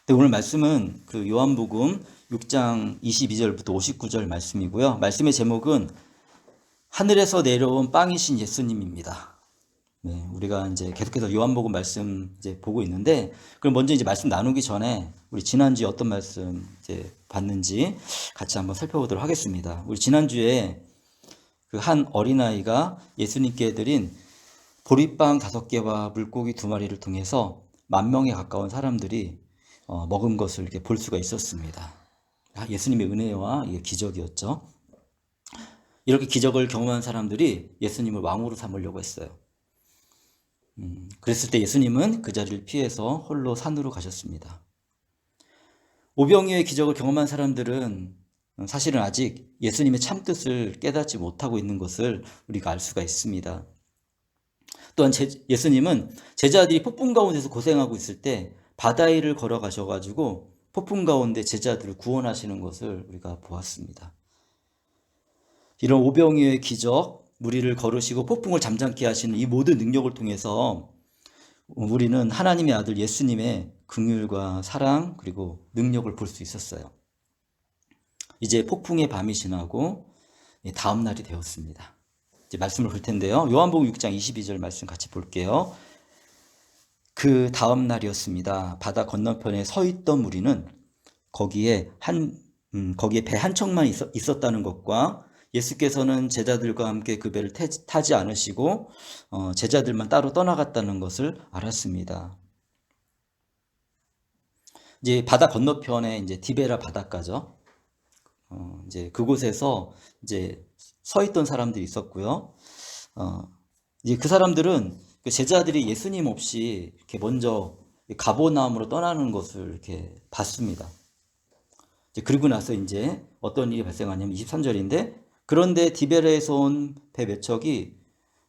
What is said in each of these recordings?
네, 오늘 말씀은 그 요한복음 6장 22절부터 59절 말씀이고요. 말씀의 제목은 하늘에서 내려온 빵이신 예수님입니다. 네, 우리가 이제 계속해서 요한복음 말씀 이제 보고 있는데, 그럼 먼저 이제 말씀 나누기 전에 우리 지난주에 어떤 말씀 이제 봤는지 같이 한번 살펴보도록 하겠습니다. 우리 지난주에 그 한 어린아이가 예수님께 드린 보리빵 5개와 물고기 2마리를 통해서 10,000명에 가까운 사람들이 먹은 것을 이렇게 볼 수가 있었습니다. 예수님의 은혜와 이게 기적이었죠. 이렇게 기적을 경험한 사람들이 예수님을 왕으로 삼으려고 했어요. 그랬을 때 예수님은 그 자리를 피해서 홀로 산으로 가셨습니다. 오병이어의 기적을 경험한 사람들은 사실은 아직 예수님의 참뜻을 깨닫지 못하고 있는 것을 우리가 알 수가 있습니다. 또한 예수님은 제자들이 폭풍 가운데서 고생하고 있을 때 바다 위를 걸어가셔가지고 폭풍 가운데 제자들을 구원하시는 것을 우리가 보았습니다. 이런 오병이어의 기적, 무리를 걸으시고 폭풍을 잠잠케 하시는 이 모든 능력을 통해서 우리는 하나님의 아들 예수님의 긍휼과 사랑 그리고 능력을 볼 수 있었어요. 이제 폭풍의 밤이 지나고 다음 날이 되었습니다. 이제 말씀을 볼 텐데요. 요한복음 6장 22절 말씀 같이 볼게요. 그 다음 날이었습니다. 바다 건너편에 서 있던 무리는 거기에 배 한 척만 있었다는 것과 예수께서는 제자들과 함께 그 배를 타지 않으시고 제자들만 따로 떠나갔다는 것을 알았습니다. 이제 바다 건너편에 이제 디베라 바닷가죠. 이제 그곳에서 이제 서 있던 사람들이 있었고요. 이제 그 사람들은 그 제자들이 예수님 없이 이렇게 먼저 가버나움으로 떠나는 것을 이렇게 봤습니다. 이제 그리고 나서 이제 어떤 일이 발생하냐면 23절인데, 그런데 디베라에서 온 배 몇 척이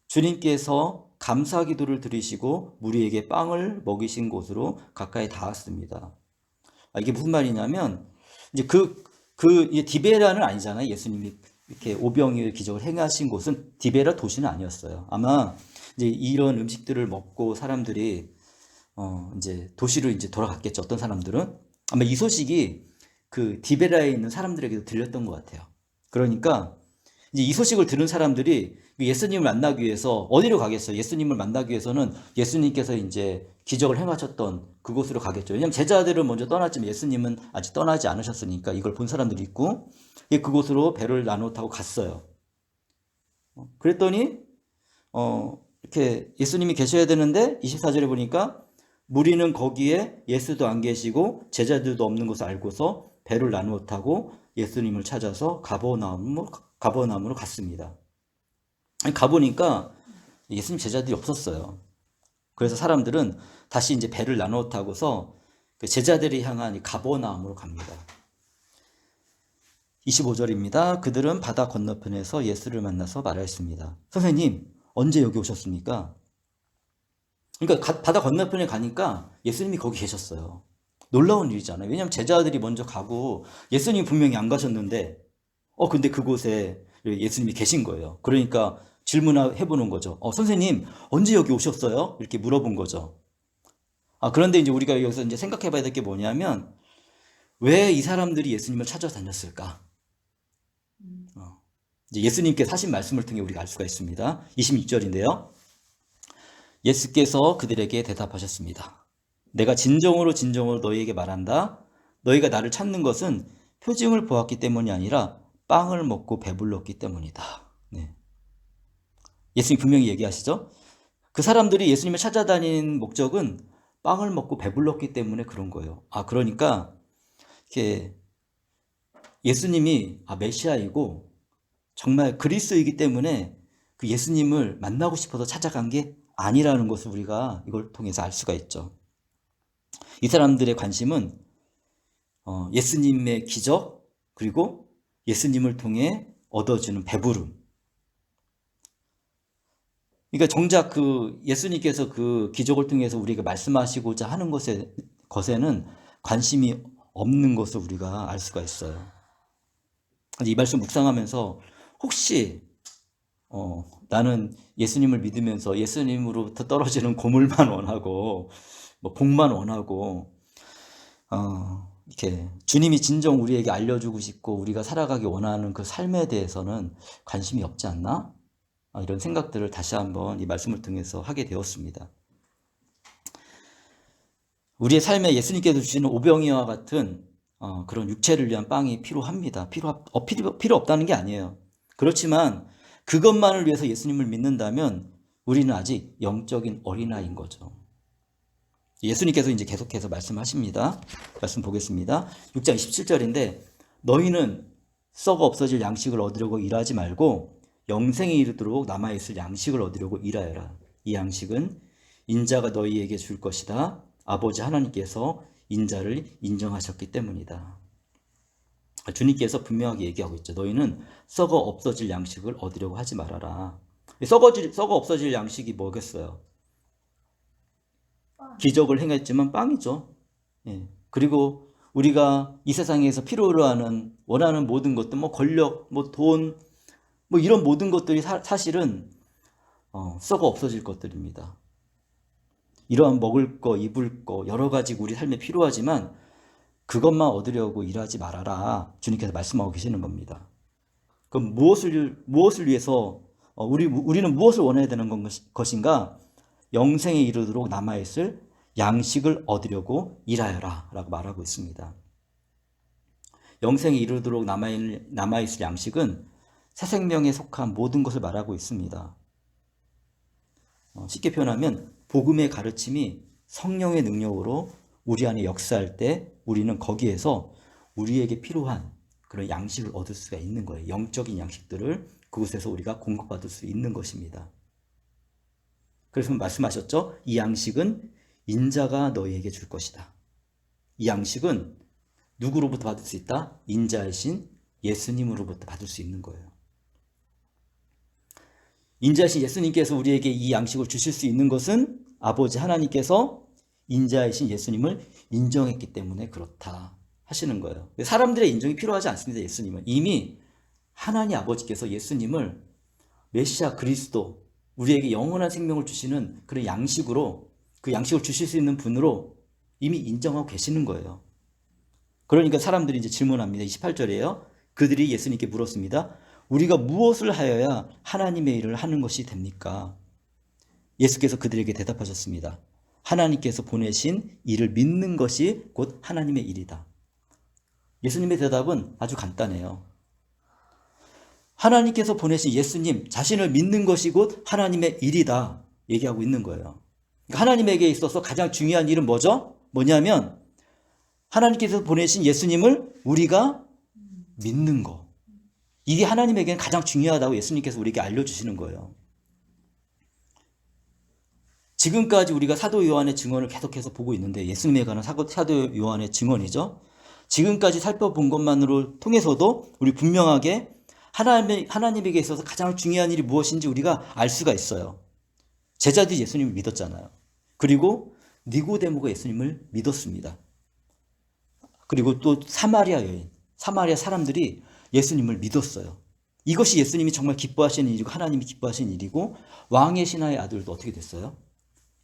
주님께서 감사 기도를 드리시고 무리에게 빵을 먹이신 곳으로 가까이 닿았습니다. 이게 무슨 말이냐면, 이제 디베라는 아니잖아요. 예수님이 이렇게 오병이어의 기적을 행하신 곳은 디베라 도시는 아니었어요. 아마 이제 이런 음식들을 먹고 사람들이 이제 도시로 이제 돌아갔겠죠. 어떤 사람들은 아마 이 소식이 그 디베라에 있는 사람들에게도 들렸던 것 같아요. 그러니까 이제 이 소식을 들은 사람들이 예수님을 만나기 위해서 어디로 가겠어요? 예수님을 만나기 위해서는 예수님께서 이제 기적을 행하셨던 그곳으로 가겠죠. 왜냐하면 제자들은 먼저 떠났지만 예수님은 아직 떠나지 않으셨으니까 이걸 본 사람들이 있고 그곳으로 배를 나눠 타고 갔어요. 그랬더니 이렇게 예수님이 계셔야 되는데 24절에 보니까 무리는 거기에 예수도 안 계시고 제자들도 없는 것을 알고서 배를 나누어 타고 예수님을 찾아서 가버나움으로 갔습니다. 가보니까 예수님 제자들이 없었어요. 그래서 사람들은 다시 이제 배를 나누어 타고서 그 제자들이 향한 가버나움으로 갑니다. 25절입니다. 그들은 바다 건너편에서 예수를 만나서 말하였습니다. 선생님, 언제 여기 오셨습니까? 그러니까 바다 건너편에 가니까 예수님이 거기 계셨어요. 놀라운 일이잖아요. 왜냐하면 제자들이 먼저 가고 예수님이 분명히 안 가셨는데 근데 그곳에 예수님이 계신 거예요. 그러니까 질문해 보는 거죠. 선생님, 언제 여기 오셨어요? 이렇게 물어본 거죠. 그런데 이제 우리가 여기서 이제 생각해 봐야 될 게 뭐냐면, 왜 이 사람들이 예수님을 찾아다녔을까? 이제 예수님께서 하신 말씀을 통해 우리가 알 수가 있습니다. 26절인데요. 예수께서 그들에게 대답하셨습니다. 내가 진정으로 진정으로 너희에게 말한다. 너희가 나를 찾는 것은 표징을 보았기 때문이 아니라 빵을 먹고 배불렀기 때문이다. 네. 예수님 분명히 얘기하시죠. 그 사람들이 예수님을 찾아다닌 목적은 빵을 먹고 배불렀기 때문에 그런 거예요. 그러니까 이렇게 예수님이 메시아이고 정말 그리스도이기 때문에 그 예수님을 만나고 싶어서 찾아간 게 아니라는 것을 우리가 이걸 통해서 알 수가 있죠. 이 사람들의 관심은 예수님의 기적, 그리고 예수님을 통해 얻어주는 배부름. 그러니까 정작 그 예수님께서 그 기적을 통해서 우리에게 말씀하시고자 하는 것에는 관심이 없는 것을 우리가 알 수가 있어요. 이 말씀 묵상하면서 혹시 나는 예수님을 믿으면서 예수님으로부터 떨어지는 고물만 원하고 복만 원하고 이렇게 주님이 진정 우리에게 알려주고 싶고 우리가 살아가기 원하는 그 삶에 대해서는 관심이 없지 않나? 이런 생각들을 다시 한번 이 말씀을 통해서 하게 되었습니다. 우리의 삶에 예수님께서 주시는 오병이와 같은 그런 육체를 위한 빵이 필요합니다. 필요 없다는 게 아니에요. 그렇지만 그것만을 위해서 예수님을 믿는다면 우리는 아직 영적인 어린아이인 거죠. 예수님께서 이제 계속해서 말씀하십니다. 말씀 보겠습니다. 6장 27절인데 너희는 썩어 없어질 양식을 얻으려고 일하지 말고 영생에 이르도록 남아있을 양식을 얻으려고 일하여라. 이 양식은 인자가 너희에게 줄 것이다. 아버지 하나님께서 인자를 인정하셨기 때문이다. 주님께서 분명하게 얘기하고 있죠. 너희는 썩어 없어질 양식을 얻으려고 하지 말아라. 썩어 없어질 양식이 뭐겠어요? 기적을 행했지만 빵이죠. 예. 그리고 우리가 이 세상에서 필요로 하는 원하는 모든 것들, 뭐 권력, 뭐 돈, 뭐 이런 모든 것들이 사실은 썩어 없어질 것들입니다. 이러한 먹을 거, 입을 거 여러 가지 우리 삶에 필요하지만 그것만 얻으려고 일하지 말아라. 주님께서 말씀하고 계시는 겁니다. 그럼 무엇을 위해서 우리는 무엇을 원해야 되는 것인가? 영생에 이르도록 남아있을 양식을 얻으려고 일하여라 라고 말하고 있습니다. 영생에 이르도록 남아있을 양식은 새 생명에 속한 모든 것을 말하고 있습니다. 쉽게 표현하면 복음의 가르침이 성령의 능력으로 우리 안에 역사할 때 우리는 거기에서 우리에게 필요한 그런 양식을 얻을 수가 있는 거예요. 영적인 양식들을 그곳에서 우리가 공급받을 수 있는 것입니다. 그래서 말씀하셨죠. 이 양식은 인자가 너희에게 줄 것이다. 이 양식은 누구로부터 받을 수 있다? 인자이신 예수님으로부터 받을 수 있는 거예요. 인자이신 예수님께서 우리에게 이 양식을 주실 수 있는 것은 아버지 하나님께서 인자이신 예수님을 인정했기 때문에 그렇다 하시는 거예요. 사람들의 인정이 필요하지 않습니다. 예수님은 이미 하나님 아버지께서 예수님을 메시아 그리스도, 우리에게 영원한 생명을 주시는 그런 양식으로, 그 양식을 주실 수 있는 분으로 이미 인정하고 계시는 거예요. 그러니까 사람들이 이제 질문합니다. 28절이에요. 그들이 예수님께 물었습니다. 우리가 무엇을 하여야 하나님의 일을 하는 것이 됩니까? 예수께서 그들에게 대답하셨습니다. 하나님께서 보내신 일을 믿는 것이 곧 하나님의 일이다. 예수님의 대답은 아주 간단해요. 하나님께서 보내신 예수님 자신을 믿는 것이 곧 하나님의 일이다 얘기하고 있는 거예요. 하나님에게 있어서 가장 중요한 일은 뭐냐면 하나님께서 보내신 예수님을 우리가 믿는 거. 이게 하나님에게는 가장 중요하다고 예수님께서 우리에게 알려주시는 거예요. 지금까지 우리가 사도 요한의 증언을 계속해서 보고 있는데 예수님에 관한 사도 요한의 증언이죠. 지금까지 살펴본 것만으로 통해서도 우리 분명하게 하나님에게 있어서 가장 중요한 일이 무엇인지 우리가 알 수가 있어요. 제자들이 예수님을 믿었잖아요. 그리고 니고데모가 예수님을 믿었습니다. 그리고 또 사마리아 여인, 사마리아 사람들이 예수님을 믿었어요. 이것이 예수님이 정말 기뻐하시는 일이고 하나님이 하시는 일이고 왕의 신하의 아들도 어떻게 됐어요?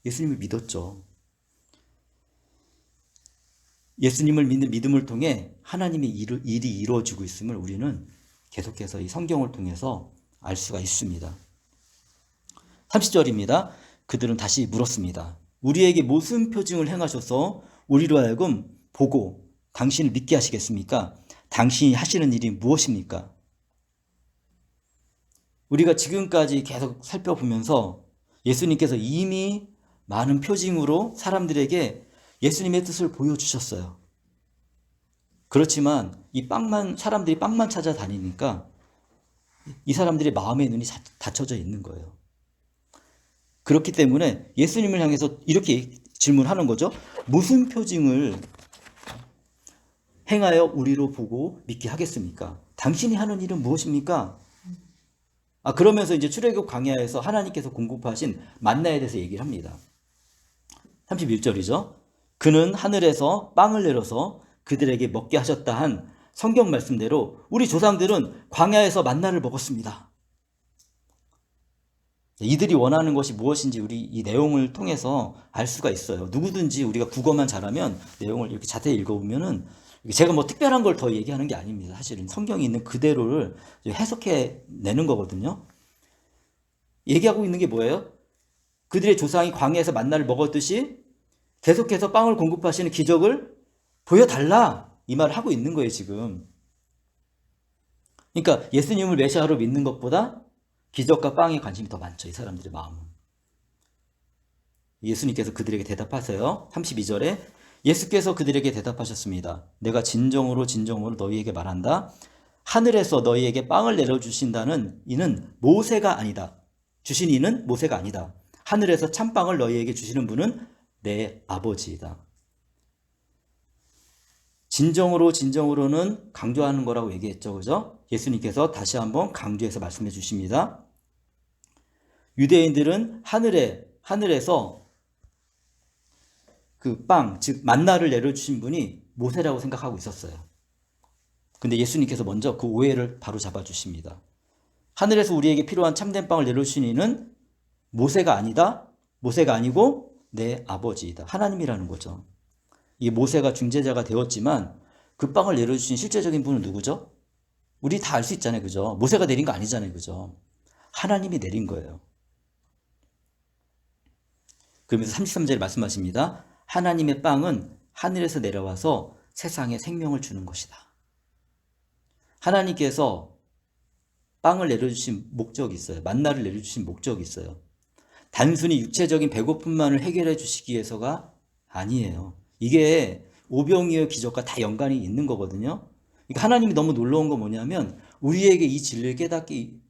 예수님을 믿었죠. 예수님을 믿는 믿음을 통해 하나님의 일이 이루어지고 있음을 우리는 계속해서 이 성경을 통해서 알 수가 있습니다. 30절입니다. 그들은 다시 물었습니다. 우리에게 무슨 표징을 행하셔서 우리로 하여금 보고 당신을 믿게 하시겠습니까? 당신이 하시는 일이 무엇입니까? 우리가 지금까지 계속 살펴보면서 예수님께서 이미 많은 표징으로 사람들에게 예수님의 뜻을 보여주셨어요. 그렇지만 사람들이 빵만 찾아다니니까 이 사람들의 마음의 눈이 닫혀져 있는 거예요. 그렇기 때문에 예수님을 향해서 이렇게 질문하는 거죠. 무슨 표징을 행하여 우리로 보고 믿게 하겠습니까? 당신이 하는 일은 무엇입니까? 그러면서 이제 출애굽 광야에서 하나님께서 공급하신 만나에 대해서 얘기를 합니다. 31절이죠. 그는 하늘에서 빵을 내려서 그들에게 먹게 하셨다 한 성경 말씀대로 우리 조상들은 광야에서 만나를 먹었습니다. 이들이 원하는 것이 무엇인지 우리 이 내용을 통해서 알 수가 있어요. 누구든지 우리가 국어만 잘하면 내용을 이렇게 자세히 읽어보면은 제가 뭐 특별한 걸 더 얘기하는 게 아닙니다. 사실은 성경에 있는 그대로를 해석해 내는 거거든요. 얘기하고 있는 게 뭐예요? 그들의 조상이 광야에서 만나를 먹었듯이 계속해서 빵을 공급하시는 기적을 보여달라, 이 말을 하고 있는 거예요, 지금. 그러니까 예수님을 메시아로 믿는 것보다 기적과 빵에 관심이 더 많죠, 이 사람들의 마음은. 예수님께서 그들에게 대답하세요. 32절에 예수께서 그들에게 대답하셨습니다. 내가 진정으로 진정으로 너희에게 말한다. 하늘에서 너희에게 빵을 내려주신다는 이는 모세가 아니다. 주신 이는 모세가 아니다. 하늘에서 참빵을 너희에게 주시는 분은 내 아버지이다. 진정으로 진정으로는 강조하는 거라고 얘기했죠. 그죠? 예수님께서 다시 한번 강조해서 말씀해 주십니다. 유대인들은 하늘에서 그 빵, 즉 만나를 내려주신 분이 모세라고 생각하고 있었어요. 근데 예수님께서 먼저 그 오해를 바로 잡아주십니다. 하늘에서 우리에게 필요한 참된 빵을 내려주신 이는 모세가 아니다. 모세가 아니고 내 아버지이다. 하나님이라는 거죠. 이 모세가 중재자가 되었지만 그 빵을 내려주신 실제적인 분은 누구죠? 우리 다 알 수 있잖아요. 그죠? 모세가 내린 거 아니잖아요. 그죠? 하나님이 내린 거예요. 그러면서 33절에 말씀하십니다. 하나님의 빵은 하늘에서 내려와서 세상에 생명을 주는 것이다. 하나님께서 빵을 내려주신 목적이 있어요. 만나를 내려주신 목적이 있어요. 단순히 육체적인 배고픔만을 해결해 주시기 위해서가 아니에요. 이게 오병이어 기적과 다 연관이 있는 거거든요. 그러니까 하나님이 너무 놀라운 건 뭐냐면 우리에게 이 진리를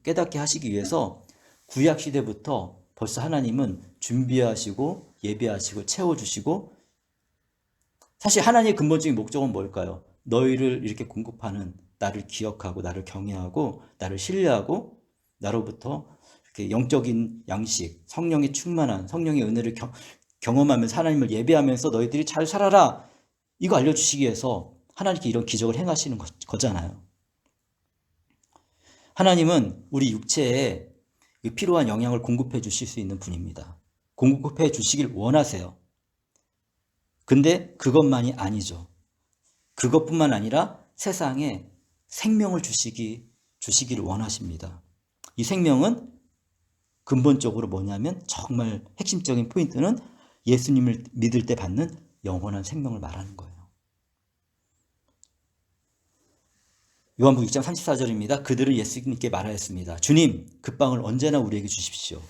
깨닫게 하시기 위해서 구약 시대부터 벌써 하나님은 준비하시고 예배하시고 채워주시고, 사실 하나님의 근본적인 목적은 뭘까요? 너희를 이렇게 공급하는 나를 기억하고 나를 경외하고 나를 신뢰하고 나로부터 이렇게 영적인 양식, 성령의 충만한 성령의 은혜를 경험하면서 하나님을 예배하면서 너희들이 잘 살아라, 이거 알려주시기 위해서 하나님께 이런 기적을 행하시는 거잖아요. 하나님은 우리 육체에 필요한 영양을 공급해 주실 수 있는 분입니다. 공급해 주시길 원하세요. 근데 그것만이 아니죠. 그것뿐만 아니라 세상에 생명을 주시기를 원하십니다. 이 생명은 근본적으로 뭐냐면 정말 핵심적인 포인트는 예수님을 믿을 때 받는 영원한 생명을 말하는 거예요. 요한복음 6장 34절입니다. 그들은 예수님께 말하였습니다. 주님, 그 빵을 언제나 우리에게 주십시오.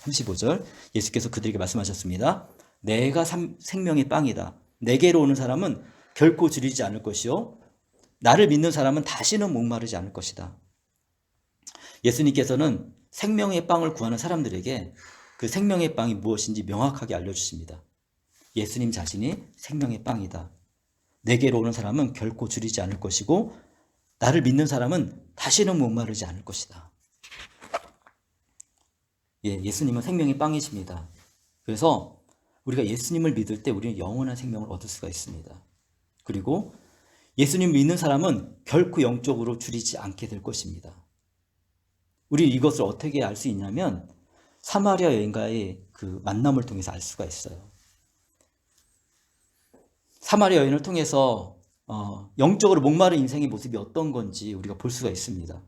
35절 예수께서 그들에게 말씀하셨습니다. 내가 생명의 빵이다. 내게로 오는 사람은 결코 줄이지 않을 것이요 나를 믿는 사람은 다시는 목마르지 않을 것이다. 예수님께서는 생명의 빵을 구하는 사람들에게 그 생명의 빵이 무엇인지 명확하게 알려주십니다. 예수님 자신이 생명의 빵이다. 내게로 오는 사람은 결코 줄이지 않을 것이고 나를 믿는 사람은 다시는 목마르지 않을 것이다. 예수님은 생명의 빵이십니다. 그래서 우리가 예수님을 믿을 때 우리는 영원한 생명을 얻을 수가 있습니다. 그리고 예수님 믿는 사람은 결코 영적으로 줄이지 않게 될 것입니다. 우리 이것을 어떻게 알 수 있냐면 사마리아 여인과의 그 만남을 통해서 알 수가 있어요. 사마리아 여인을 통해서 영적으로 목마른 인생의 모습이 어떤 건지 우리가 볼 수가 있습니다.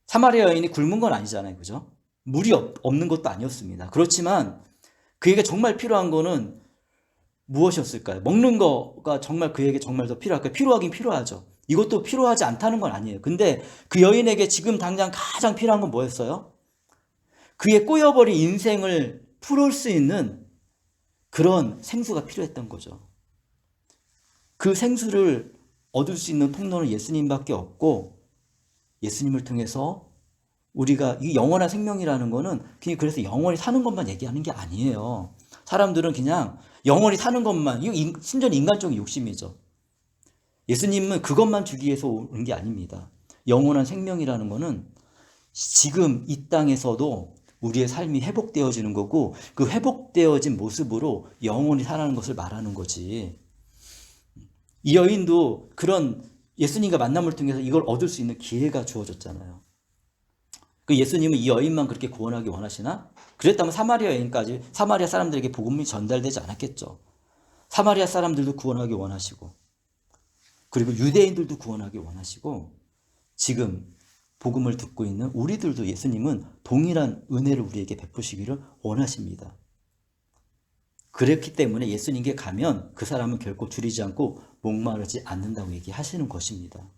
사마리아 여인이 굶은 건 아니잖아요. 그죠? 물이 없는 것도 아니었습니다. 그렇지만 그에게 정말 필요한 거는 무엇이었을까요? 먹는 거가 정말 그에게 정말 더 필요할까요? 필요하긴 필요하죠. 이것도 필요하지 않다는 건 아니에요. 근데 그 여인에게 지금 당장 가장 필요한 건 뭐였어요? 그의 꼬여버린 인생을 풀을 수 있는 그런 생수가 필요했던 거죠. 그 생수를 얻을 수 있는 통로는 예수님밖에 없고 예수님을 통해서 우리가 이 영원한 생명이라는 거는 그냥 그래서 영원히 사는 것만 얘기하는 게 아니에요. 사람들은 그냥 영원히 사는 것만, 이거 순전히 인간적인 욕심이죠. 예수님은 그것만 주기 위해서 오는 게 아닙니다. 영원한 생명이라는 거는 지금 이 땅에서도 우리의 삶이 회복되어지는 거고 그 회복되어진 모습으로 영원히 살아가는 것을 말하는 거지. 이 여인도 그런 예수님과 만남을 통해서 이걸 얻을 수 있는 기회가 주어졌잖아요. 그 예수님은 이 여인만 그렇게 구원하기 원하시나? 그랬다면 사마리아 여인까지 사마리아 사람들에게 복음이 전달되지 않았겠죠. 사마리아 사람들도 구원하기 원하시고 그리고 유대인들도 구원하기 원하시고 지금 복음을 듣고 있는 우리들도 예수님은 동일한 은혜를 우리에게 베푸시기를 원하십니다. 그렇기 때문에 예수님께 가면 그 사람은 결코 줄이지 않고 목마르지 않는다고 얘기하시는 것입니다.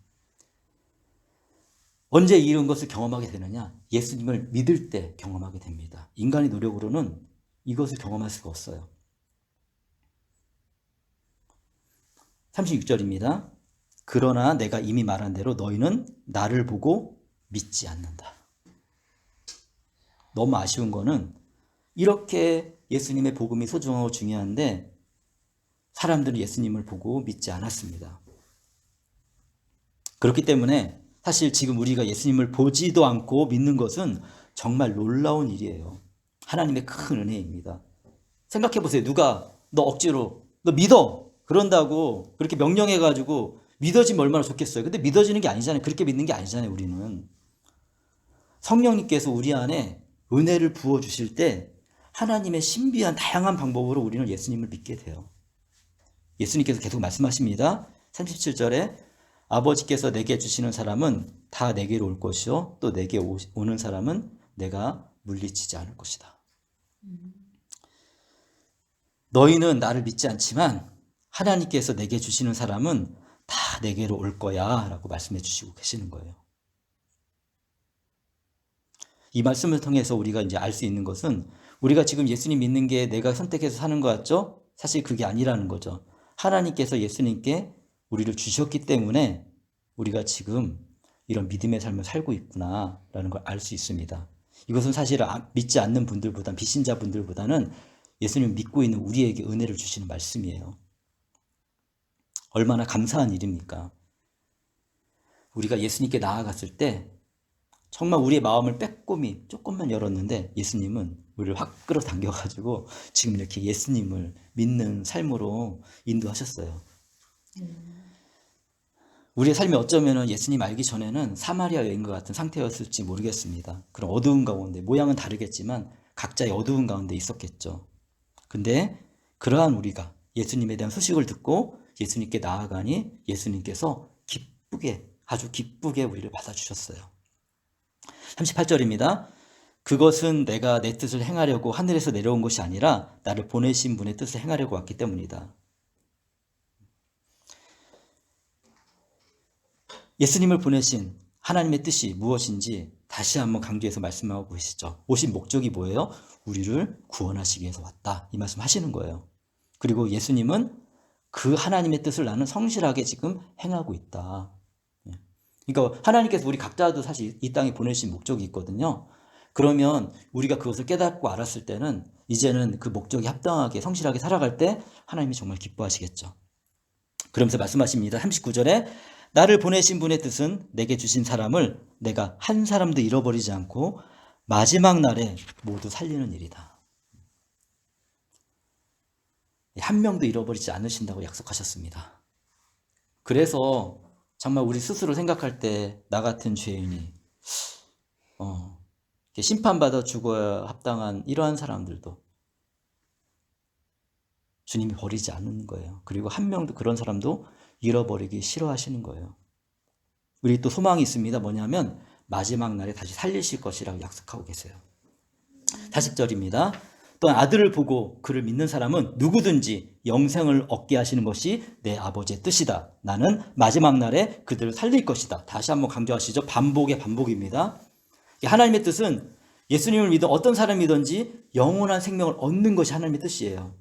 언제 이런 것을 경험하게 되느냐? 예수님을 믿을 때 경험하게 됩니다. 인간의 노력으로는 이것을 경험할 수가 없어요. 36절입니다. 그러나 내가 이미 말한 대로 너희는 나를 보고 믿지 않는다. 너무 아쉬운 거는 이렇게 예수님의 복음이 소중하고 중요한데 사람들은 예수님을 보고 믿지 않았습니다. 그렇기 때문에 사실 지금 우리가 예수님을 보지도 않고 믿는 것은 정말 놀라운 일이에요. 하나님의 큰 은혜입니다. 생각해 보세요. 누가 너 억지로 너 믿어 그런다고 그렇게 명령해가지고 믿어지면 얼마나 좋겠어요. 근데 믿어지는 게 아니잖아요. 그렇게 믿는 게 아니잖아요. 우리는 성령님께서 우리 안에 은혜를 부어주실 때 하나님의 신비한 다양한 방법으로 우리는 예수님을 믿게 돼요. 예수님께서 계속 말씀하십니다. 37절에 아버지께서 내게 주시는 사람은 다 내게로 올 것이요 또 내게 오는 사람은 내가 물리치지 않을 것이다. 너희는 나를 믿지 않지만 하나님께서 내게 주시는 사람은 다 내게로 올 거야 라고 말씀해 주시고 계시는 거예요. 이 말씀을 통해서 우리가 이제 알 수 있는 것은 우리가 지금 예수님 믿는 게 내가 선택해서 사는 것 같죠? 사실 그게 아니라는 거죠. 하나님께서 예수님께 우리를 주셨기 때문에 우리가 지금 이런 믿음의 삶을 살고 있구나라는 걸 알 수 있습니다. 이것은 사실 믿지 않는 분들보다 비신자분들보다는 예수님을 믿고 있는 우리에게 은혜를 주시는 말씀이에요. 얼마나 감사한 일입니까? 우리가 예수님께 나아갔을 때 정말 우리의 마음을 빼꼼히 조금만 열었는데 예수님은 우리를 확 끌어당겨가지고 지금 이렇게 예수님을 믿는 삶으로 인도하셨어요. 우리의 삶이 어쩌면 예수님 알기 전에는 사마리아 여인과 같은 상태였을지 모르겠습니다. 그런 어두운 가운데, 모양은 다르겠지만 각자의 어두운 가운데 있었겠죠. 근데 그러한 우리가 예수님에 대한 소식을 듣고 예수님께 나아가니 예수님께서 기쁘게, 아주 기쁘게 우리를 받아주셨어요. 38절입니다. 그것은 내가 내 뜻을 행하려고 하늘에서 내려온 것이 아니라 나를 보내신 분의 뜻을 행하려고 왔기 때문이다. 예수님을 보내신 하나님의 뜻이 무엇인지 다시 한번 강조해서 말씀하고 계시죠. 오신 목적이 뭐예요? 우리를 구원하시기 위해서 왔다. 이 말씀 하시는 거예요. 그리고 예수님은 그 하나님의 뜻을 나는 성실하게 지금 행하고 있다. 그러니까 하나님께서 우리 각자도 사실 이 땅에 보내신 목적이 있거든요. 그러면 우리가 그것을 깨닫고 알았을 때는 이제는 그 목적에 합당하게 성실하게 살아갈 때 하나님이 정말 기뻐하시겠죠. 그러면서 말씀하십니다. 39절에 나를 보내신 분의 뜻은 내게 주신 사람을 내가 한 사람도 잃어버리지 않고 마지막 날에 모두 살리는 일이다. 한 명도 잃어버리지 않으신다고 약속하셨습니다. 그래서 정말 우리 스스로 생각할 때 나 같은 죄인이 심판받아 죽어야 합당한 이러한 사람들도 주님이 버리지 않는 거예요. 그리고 한 명도 그런 사람도 잃어버리기 싫어하시는 거예요. 우리 또 소망이 있습니다. 뭐냐면 마지막 날에 다시 살리실 것이라고 약속하고 계세요. 40절입니다. 또한 아들을 보고 그를 믿는 사람은 누구든지 영생을 얻게 하시는 것이 내 아버지의 뜻이다. 나는 마지막 날에 그들을 살릴 것이다. 다시 한번 강조하시죠. 반복의 반복입니다. 하나님의 뜻은 예수님을 믿은 어떤 사람이든지 영원한 생명을 얻는 것이 하나님의 뜻이에요.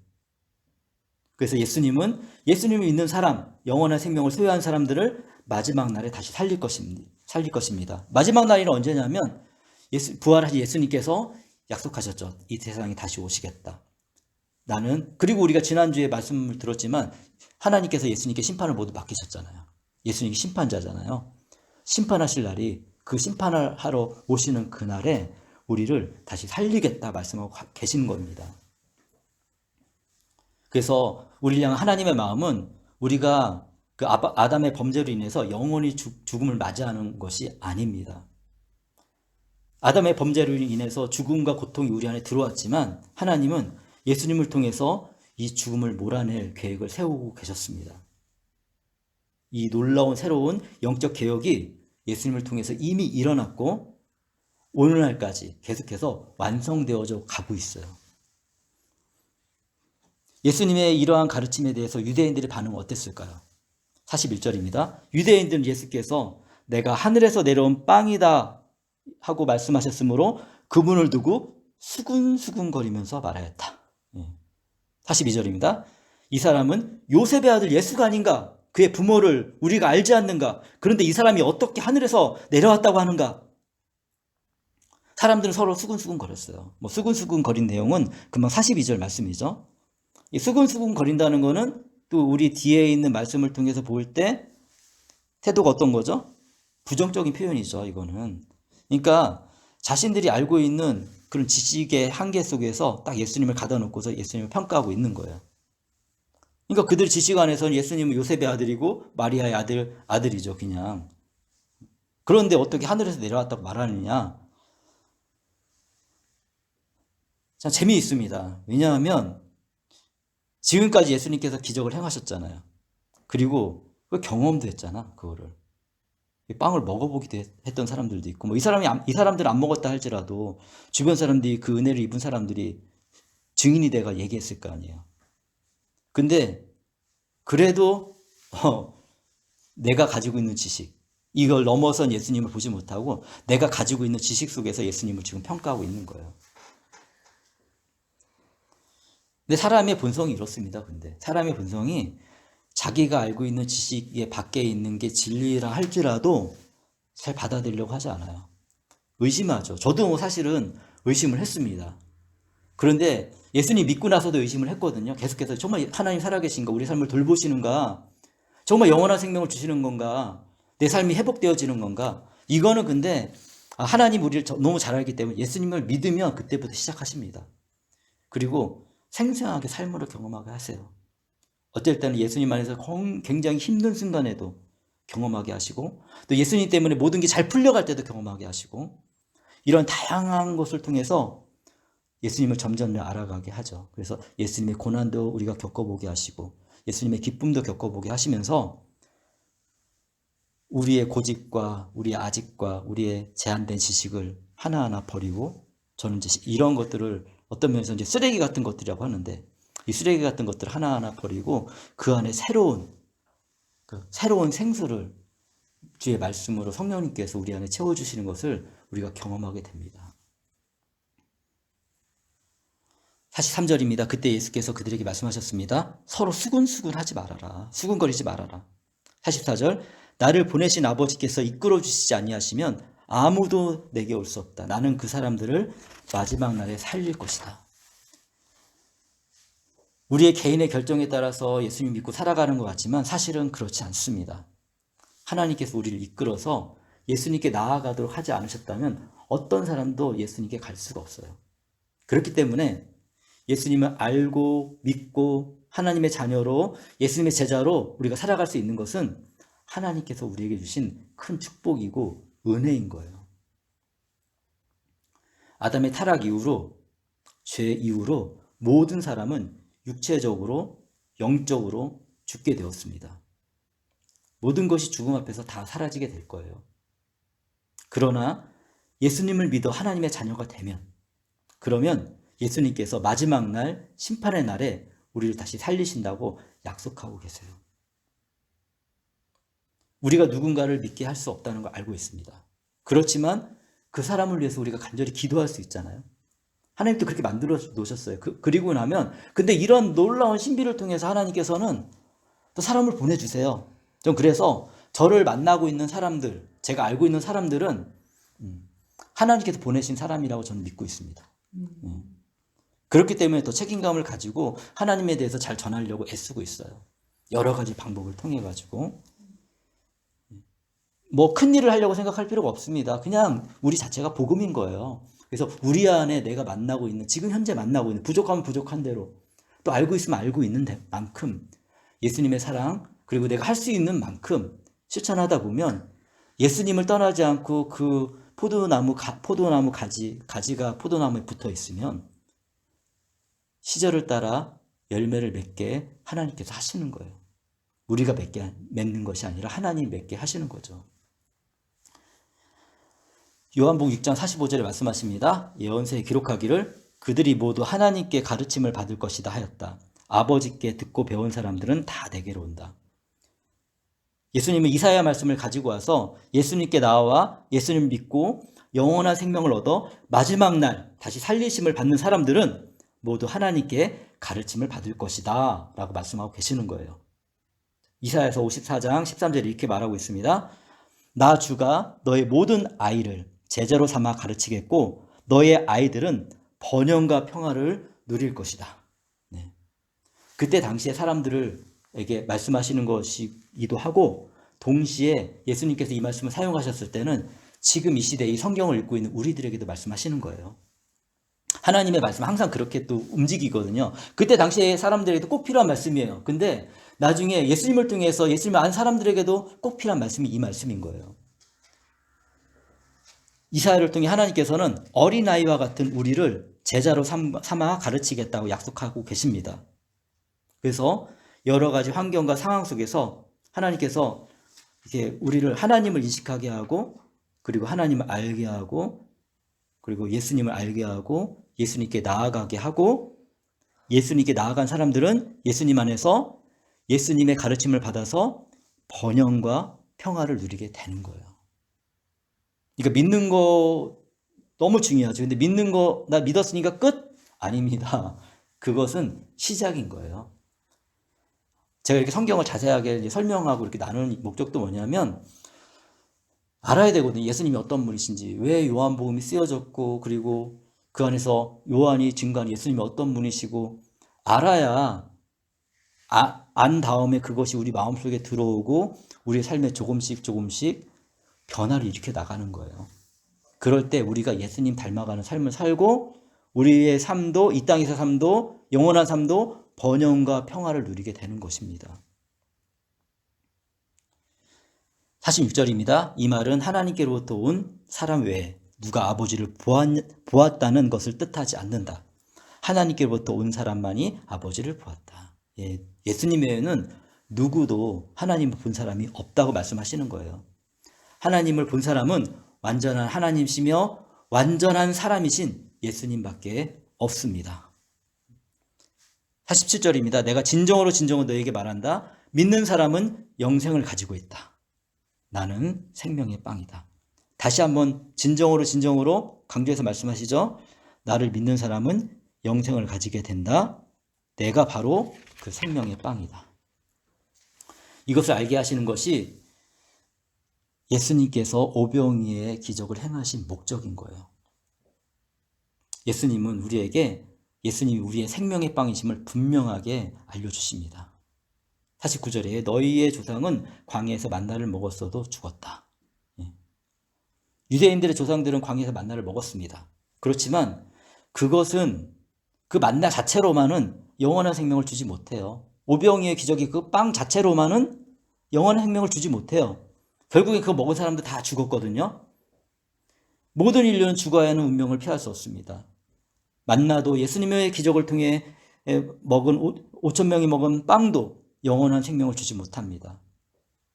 그래서 예수님은 예수님을 믿는 사람, 영원한 생명을 소유한 사람들을 마지막 날에 다시 살릴 것입니다. 마지막 날이 언제냐면 부활하신 예수님께서 약속하셨죠. 이 세상에 다시 오시겠다. 그리고 우리가 지난주에 말씀을 들었지만 하나님께서 예수님께 심판을 모두 맡기셨잖아요. 예수님이 심판자잖아요. 심판하실 날이 그 심판을 하러 오시는 그날에 우리를 다시 살리겠다 말씀하고 계신 겁니다. 그래서 우리 향한 하나님의 마음은 우리가 그 아담의 범죄로 인해서 영원히 죽음을 맞이하는 것이 아닙니다. 아담의 범죄로 인해서 죽음과 고통이 우리 안에 들어왔지만 하나님은 예수님을 통해서 이 죽음을 몰아낼 계획을 세우고 계셨습니다. 이 놀라운 새로운 영적 개혁이 예수님을 통해서 이미 일어났고 오늘날까지 계속해서 완성되어져 가고 있어요. 예수님의 이러한 가르침에 대해서 유대인들의 반응은 어땠을까요? 41절입니다. 유대인들은 예수께서 내가 하늘에서 내려온 빵이다 하고 말씀하셨으므로 그분을 두고 수군수군거리면서 말하였다. 42절입니다. 이 사람은 요셉의 아들 예수가 아닌가? 그의 부모를 우리가 알지 않는가? 그런데 이 사람이 어떻게 하늘에서 내려왔다고 하는가? 사람들은 서로 수군수군거렸어요. 수군수군거린 내용은 금방 42절 말씀이죠. 이 수군수군거린다는 거는 또 우리 뒤에 있는 말씀을 통해서 볼 때 태도가 어떤 거죠? 부정적인 표현이죠, 이거는. 그러니까 자신들이 알고 있는 그런 지식의 한계 속에서 딱 예수님을 가다 놓고서 예수님을 평가하고 있는 거예요. 그러니까 그들 지식 안에서는 예수님은 요셉의 아들이고 마리아의 아들이죠, 그냥. 그런데 어떻게 하늘에서 내려왔다고 말하느냐? 참 재미있습니다. 왜냐하면 지금까지 예수님께서 기적을 행하셨잖아요. 그리고 그 경험도 했잖아, 그거를. 빵을 먹어보기도 했던 사람들도 있고, 이 사람들은 안 먹었다 할지라도 주변 사람들이 그 은혜를 입은 사람들이 증인이 돼가 얘기했을 거 아니에요. 근데 그래도 내가 가지고 있는 지식, 이걸 넘어선 예수님을 보지 못하고 내가 가지고 있는 지식 속에서 예수님을 지금 평가하고 있는 거예요. 근데 사람의 본성이 이렇습니다. 근데 사람의 본성이 자기가 알고 있는 지식의 밖에 있는 게 진리라 할지라도 잘 받아들이려고 하지 않아요. 의심하죠. 저도 사실은 의심을 했습니다. 그런데 예수님 믿고 나서도 의심을 했거든요. 계속해서 정말 하나님 살아계신가? 우리 삶을 돌보시는가? 정말 영원한 생명을 주시는 건가? 내 삶이 회복되어지는 건가? 이거는 근데 하나님 우리를 너무 잘 알기 때문에 예수님을 믿으면 그때부터 시작하십니다. 그리고 생생하게 삶으로 경험하게 하세요. 어떨 때는 예수님 안에서 굉장히 힘든 순간에도 경험하게 하시고 또 예수님 때문에 모든 게 잘 풀려갈 때도 경험하게 하시고 이런 다양한 것을 통해서 예수님을 점점 알아가게 하죠. 그래서 예수님의 고난도 우리가 겪어보게 하시고 예수님의 기쁨도 겪어보게 하시면서 우리의 고집과 우리의 아집과 우리의 제한된 지식을 하나하나 버리고 저는 이제 이런 것들을 어떤 면에서 이제 쓰레기 같은 것들이라고 하는데 이 쓰레기 같은 것들을 하나하나 버리고 그 안에 새로운 생수를 주의 말씀으로 성령님께서 우리 안에 채워주시는 것을 우리가 경험하게 됩니다. 43절입니다. 그때 예수께서 그들에게 말씀하셨습니다. 서로 수군수군하지 말아라. 수군거리지 말아라. 44절 나를 보내신 아버지께서 이끌어 주시지 아니하시면 아무도 내게 올 수 없다. 나는 그 사람들을 마지막 날에 살릴 것이다. 우리의 개인의 결정에 따라서 예수님 믿고 살아가는 것 같지만 사실은 그렇지 않습니다. 하나님께서 우리를 이끌어서 예수님께 나아가도록 하지 않으셨다면 어떤 사람도 예수님께 갈 수가 없어요. 그렇기 때문에 예수님을 알고 믿고 하나님의 자녀로 예수님의 제자로 우리가 살아갈 수 있는 것은 하나님께서 우리에게 주신 큰 축복이고 은혜인 거예요. 아담의 타락 이후로 죄 이후로 모든 사람은 육체적으로 영적으로 죽게 되었습니다. 모든 것이 죽음 앞에서 다 사라지게 될 거예요. 그러나 예수님을 믿어 하나님의 자녀가 되면 그러면 예수님께서 마지막 날 심판의 날에 우리를 다시 살리신다고 약속하고 계세요. 우리가 누군가를 믿게 할 수 없다는 걸 알고 있습니다. 그렇지만 그 사람을 위해서 우리가 간절히 기도할 수 있잖아요. 하나님도 그렇게 만들어 놓으셨어요. 그리고 나면 근데 이런 놀라운 신비를 통해서 하나님께서는 또 사람을 보내주세요. 좀 그래서 저를 만나고 있는 사람들, 제가 알고 있는 사람들은 하나님께서 보내신 사람이라고 저는 믿고 있습니다. 그렇기 때문에 더 책임감을 가지고 하나님에 대해서 잘 전하려고 애쓰고 있어요. 여러 가지 방법을 통해 가지고 큰 일을 하려고 생각할 필요가 없습니다. 그냥 우리 자체가 복음인 거예요. 그래서 우리 안에 내가 만나고 있는 지금 현재 만나고 있는 부족하면 부족한 대로 또 알고 있으면 알고 있는 만큼 예수님의 사랑 그리고 내가 할 수 있는 만큼 실천하다 보면 예수님을 떠나지 않고 그 포도나무 가지가 포도나무에 붙어 있으면 시절을 따라 열매를 맺게 하나님께서 하시는 거예요. 우리가 맺는 것이 아니라 하나님 맺게 하시는 거죠. 요한복음 6장 45절에 말씀하십니다. 예언서에 기록하기를 그들이 모두 하나님께 가르침을 받을 것이다 하였다. 아버지께 듣고 배운 사람들은 다 내게로 온다. 예수님은 이사야 말씀을 가지고 와서 예수님께 나와 예수님 믿고 영원한 생명을 얻어 마지막 날 다시 살리심을 받는 사람들은 모두 하나님께 가르침을 받을 것이다 라고 말씀하고 계시는 거예요. 이사야서 54장 13절에 이렇게 말하고 있습니다. 나 주가 너의 모든 아이를 제자로 삼아 가르치겠고 너의 아이들은 번영과 평화를 누릴 것이다. 네. 그때 당시에 사람들에게 말씀하시는 것이기도 하고 동시에 예수님께서 이 말씀을 사용하셨을 때는 지금 이 시대에 이 성경을 읽고 있는 우리들에게도 말씀하시는 거예요. 하나님의 말씀은 항상 그렇게 또 움직이거든요. 그때 당시에 사람들에게도 꼭 필요한 말씀이에요. 근데 나중에 예수님을 통해서 예수님을 안 사람들에게도 꼭 필요한 말씀이 이 말씀인 거예요. 이사야를 통해 하나님께서는 어린아이와 같은 우리를 제자로 삼아 가르치겠다고 약속하고 계십니다. 그래서 여러 가지 환경과 상황 속에서 하나님께서 이렇게 우리를 하나님을 인식하게 하고 그리고 하나님을 알게 하고 그리고 예수님을 알게 하고 예수님께 나아가게 하고 예수님께 나아간 사람들은 예수님 안에서 예수님의 가르침을 받아서 번영과 평화를 누리게 되는 거예요. 그러니까 믿는 거 너무 중요하죠. 근데 믿는 거 나 믿었으니까 끝? 아닙니다. 그것은 시작인 거예요. 제가 이렇게 성경을 자세하게 설명하고 이렇게 나누는 목적도 뭐냐면 알아야 되거든요. 예수님이 어떤 분이신지, 왜 요한복음이 쓰여졌고, 그리고 그 안에서 요한이 증거한 예수님이 어떤 분이시고, 알아야, 안 다음에 그것이 우리 마음속에 들어오고, 우리의 삶에 조금씩 변화를 일으켜 나가는 거예요. 그럴 때 우리가 예수님 닮아가는 삶을 살고, 우리의 삶도, 이 땅에서 삶도, 영원한 삶도 번영과 평화를 누리게 되는 것입니다. 46절입니다. 이 말은 하나님께로부터 온 사람 외에 누가 아버지를 보았다는 것을 뜻하지 않는다. 하나님께로부터 온 사람만이 아버지를 보았다. 예수님 외에는 누구도 하나님을 본 사람이 없다고 말씀하시는 거예요. 하나님을 본 사람은 완전한 하나님이시며 완전한 사람이신 예수님밖에 없습니다. 47절입니다. 내가 진정으로 너에게 말한다. 믿는 사람은 영생을 가지고 있다. 나는 생명의 빵이다. 다시 한번 진정으로 강조해서 말씀하시죠. 나를 믿는 사람은 영생을 가지게 된다. 내가 바로 그 생명의 빵이다. 이것을 알게 하시는 것이 예수님께서 오병이의 기적을 행하신 목적인 거예요. 예수님은 예수님이 우리의 생명의 빵이심을 분명하게 알려주십니다. 49절에 너희의 조상은 광야에서 만나를 먹었어도 죽었다. 유대인들의 조상들은 광야에서 만나를 먹었습니다. 그렇지만 그것은 그 만나 자체로만은 영원한 생명을 주지 못해요. 오병이의 기적이 그 빵 자체로만은 영원한 생명을 주지 못해요. 결국에 그거 먹은 사람들 다 죽었거든요. 모든 인류는 죽어야 하는 운명을 피할 수 없습니다. 만나도 예수님의 기적을 통해 먹은 5천 명이 먹은 빵도 영원한 생명을 주지 못합니다.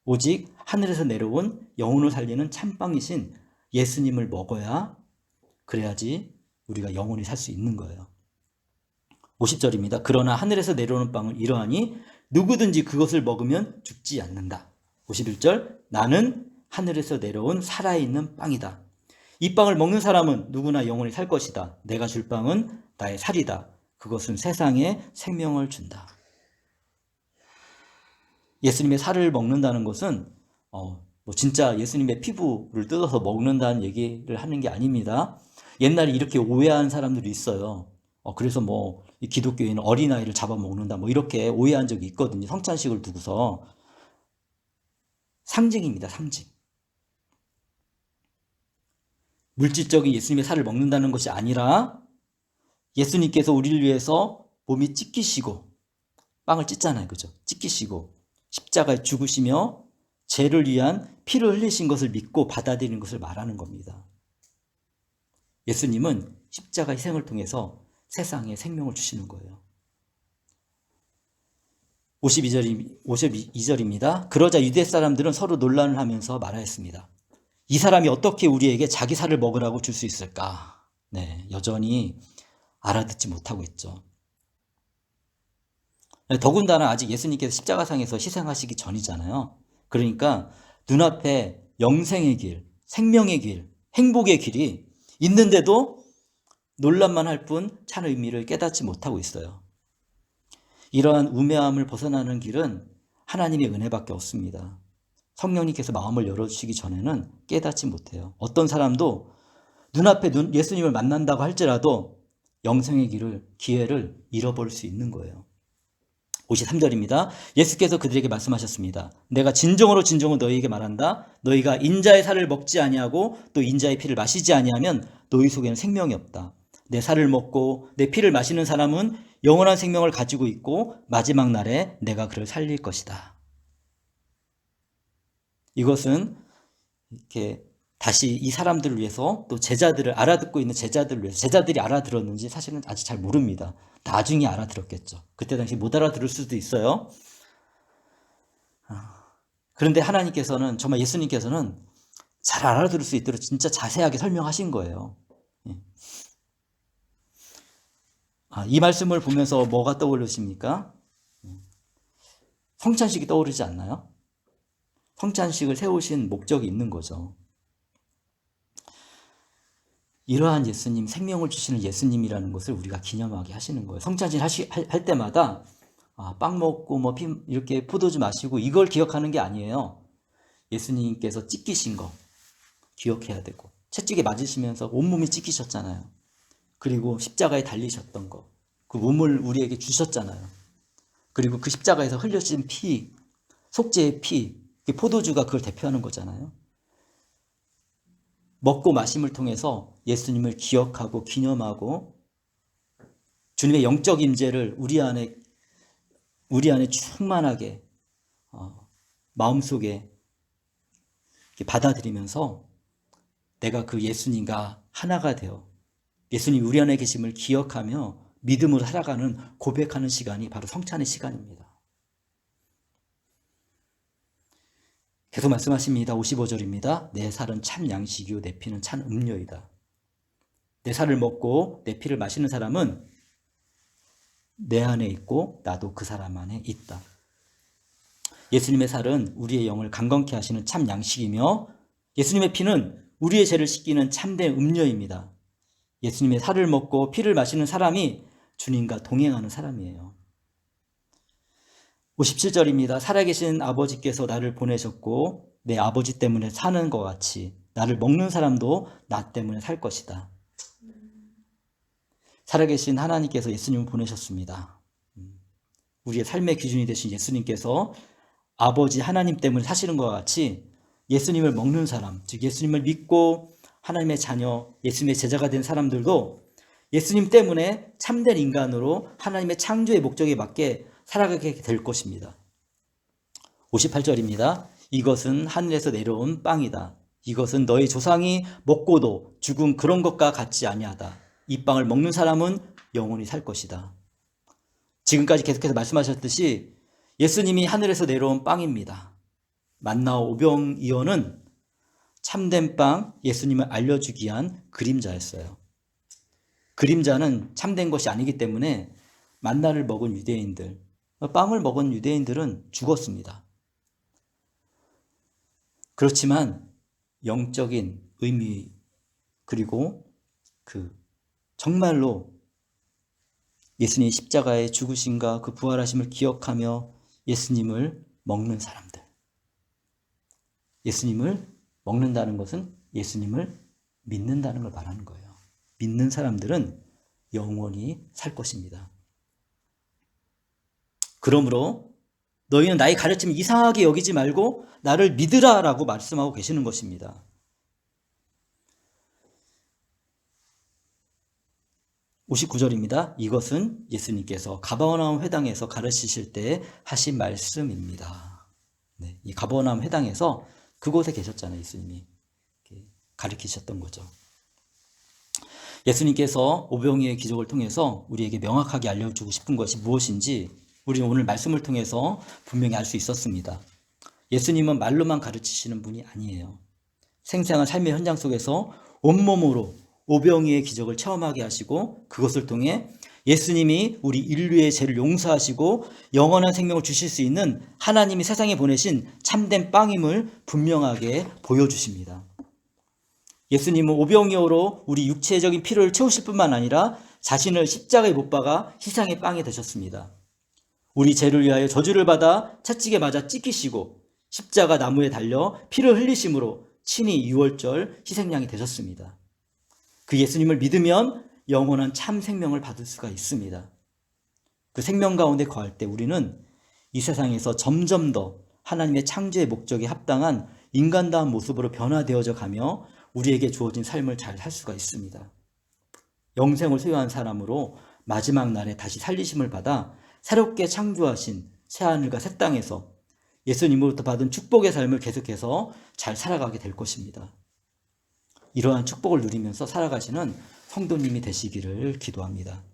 오직 하늘에서 내려온 영혼을 살리는 참빵이신 예수님을 먹어야 그래야지 우리가 영원히 살 수 있는 거예요. 50절입니다. 그러나 하늘에서 내려오는 빵은 이러하니 누구든지 그것을 먹으면 죽지 않는다. 51절 나는 하늘에서 내려온 살아있는 빵이다. 이 빵을 먹는 사람은 누구나 영원히 살 것이다. 내가 줄 빵은 나의 살이다. 그것은 세상에 생명을 준다. 예수님의 살을 먹는다는 것은 진짜 예수님의 피부를 뜯어서 먹는다는 얘기를 하는 게 아닙니다. 옛날에 이렇게 오해한 사람들이 있어요. 그래서 이 기독교인은 어린아이를 잡아먹는다 이렇게 오해한 적이 있거든요. 성찬식을 두고서. 상징입니다. 상징. 물질적인 예수님의 살을 먹는다는 것이 아니라 예수님께서 우리를 위해서 몸이 찢기시고 빵을 찢잖아요. 그죠? 찢기시고 십자가에 죽으시며 죄를 위한 피를 흘리신 것을 믿고 받아들이는 것을 말하는 겁니다. 예수님은 십자가 희생을 통해서 세상에 생명을 주시는 거예요. 52절입니다. 그러자 유대 사람들은 서로 논란을 하면서 말하였습니다. 이 사람이 어떻게 우리에게 자기 살을 먹으라고 줄 수 있을까? 네, 여전히 알아듣지 못하고 있죠. 더군다나 아직 예수님께서 십자가상에서 희생하시기 전이잖아요. 그러니까 눈앞에 영생의 길, 생명의 길, 행복의 길이 있는데도 논란만 할 뿐 참 의미를 깨닫지 못하고 있어요. 이러한 우매함을 벗어나는 길은 하나님의 은혜밖에 없습니다. 성령님께서 마음을 열어주시기 전에는 깨닫지 못해요. 어떤 사람도 눈앞에 예수님을 만난다고 할지라도 영생의 기회를 잃어버릴 수 있는 거예요. 53절입니다. 예수께서 그들에게 말씀하셨습니다. 내가 진정으로 너희에게 말한다. 너희가 인자의 살을 먹지 아니하고 또 인자의 피를 마시지 아니하면 너희 속에는 생명이 없다. 내 살을 먹고 내 피를 마시는 사람은 영원한 생명을 가지고 있고 마지막 날에 내가 그를 살릴 것이다. 이것은 이렇게 다시 이 사람들을 위해서 또 제자들을 알아듣고 있는 제자들을 위해서 제자들이 알아들었는지 사실은 아직 잘 모릅니다. 나중에 알아들었겠죠. 그때 당시 못 알아들을 수도 있어요. 그런데 하나님께서는 정말 예수님께서는 잘 알아들을 수 있도록 진짜 자세하게 설명하신 거예요. 이 말씀을 보면서 뭐가 떠오르십니까? 성찬식이 떠오르지 않나요? 성찬식을 세우신 목적이 있는 거죠. 이러한 예수님, 생명을 주시는 예수님이라는 것을 우리가 기념하게 하시는 거예요. 성찬식 할 때마다 빵 먹고 이렇게 포도주 마시고 이걸 기억하는 게 아니에요. 예수님께서 찢기신 거 기억해야 되고, 채찍에 맞으시면서 온몸이 찢기셨잖아요. 그리고 십자가에 달리셨던 거, 그 몸을 우리에게 주셨잖아요. 그리고 그 십자가에서 흘려진 피, 속죄의 피, 포도주가 그걸 대표하는 거잖아요. 먹고 마심을 통해서 예수님을 기억하고 기념하고 주님의 영적 임재를 우리 안에 충만하게 마음속에 받아들이면서 내가 그 예수님과 하나가 되어 예수님 우리 안에 계심을 기억하며 믿음으로 살아가는 고백하는 시간이 바로 성찬의 시간입니다. 계속 말씀하십니다. 55절입니다. 내 살은 참 양식이요 내 피는 참 음료이다. 내 살을 먹고 내 피를 마시는 사람은 내 안에 있고 나도 그 사람 안에 있다. 예수님의 살은 우리의 영을 강건케 하시는 참 양식이며 예수님의 피는 우리의 죄를 씻기는 참된 음료입니다. 예수님의 살을 먹고 피를 마시는 사람이 주님과 동행하는 사람이에요. 57절입니다. 살아계신 아버지께서 나를 보내셨고 내 아버지 때문에 사는 것 같이 나를 먹는 사람도 나 때문에 살 것이다. 살아계신 하나님께서 예수님을 보내셨습니다. 우리의 삶의 기준이 되신 예수님께서 아버지 하나님 때문에 사시는 것 같이 예수님을 먹는 사람, 즉 예수님을 믿고 하나님의 자녀, 예수님의 제자가 된 사람들도 예수님 때문에 참된 인간으로 하나님의 창조의 목적에 맞게 살아가게 될 것입니다. 58절입니다. 이것은 하늘에서 내려온 빵이다. 이것은 너희 조상이 먹고도 죽은 그런 것과 같지 아니하다. 이 빵을 먹는 사람은 영원히 살 것이다. 지금까지 계속해서 말씀하셨듯이 예수님이 하늘에서 내려온 빵입니다. 만나와 오병이어는 참된 빵, 예수님을 알려주기 위한 그림자였어요. 그림자는 참된 것이 아니기 때문에 만나를 먹은 유대인들, 빵을 먹은 유대인들은 죽었습니다. 그렇지만 영적인 의미 그리고 정말로 예수님의 십자가의 죽으심과 그 부활하심을 기억하며 예수님을 먹는 사람들. 예수님을 먹는다는 것은 예수님을 믿는다는 걸 말하는 거예요. 믿는 사람들은 영원히 살 것입니다. 그러므로 너희는 나의 가르침을 이상하게 여기지 말고 나를 믿으라라고 말씀하고 계시는 것입니다. 59절입니다. 이것은 예수님께서 가버나움 회당에서 가르치실 때 하신 말씀입니다. 네, 이 가버나움 회당에서 그곳에 계셨잖아요. 예수님이 가르치셨던 거죠. 예수님께서 오병이의 기적을 통해서 우리에게 명확하게 알려주고 싶은 것이 무엇인지 우리는 오늘 말씀을 통해서 분명히 알 수 있었습니다. 예수님은 말로만 가르치시는 분이 아니에요. 생생한 삶의 현장 속에서 온몸으로 오병이의 기적을 체험하게 하시고 그것을 통해 예수님이 우리 인류의 죄를 용서하시고 영원한 생명을 주실 수 있는 하나님이 세상에 보내신 참된 빵임을 분명하게 보여주십니다. 예수님은 오병이어로 우리 육체적인 필요를 채우실 뿐만 아니라 자신을 십자가에 못 박아 희생의 빵이 되셨습니다. 우리 죄를 위하여 저주를 받아 채찍에 맞아 찢기시고 십자가 나무에 달려 피를 흘리심으로 친히 유월절 희생양이 되셨습니다. 그 예수님을 믿으면 영원한 참 생명을 받을 수가 있습니다. 그 생명 가운데 거할 때 우리는 이 세상에서 점점 더 하나님의 창조의 목적에 합당한 인간다운 모습으로 변화되어져 가며 우리에게 주어진 삶을 잘 살 수가 있습니다. 영생을 소유한 사람으로 마지막 날에 다시 살리심을 받아 새롭게 창조하신 새하늘과 새 땅에서 예수님으로부터 받은 축복의 삶을 계속해서 잘 살아가게 될 것입니다. 이러한 축복을 누리면서 살아가시는 성도님이 되시기를 기도합니다.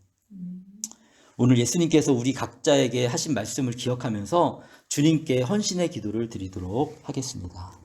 오늘 예수님께서 우리 각자에게 하신 말씀을 기억하면서 주님께 헌신의 기도를 드리도록 하겠습니다.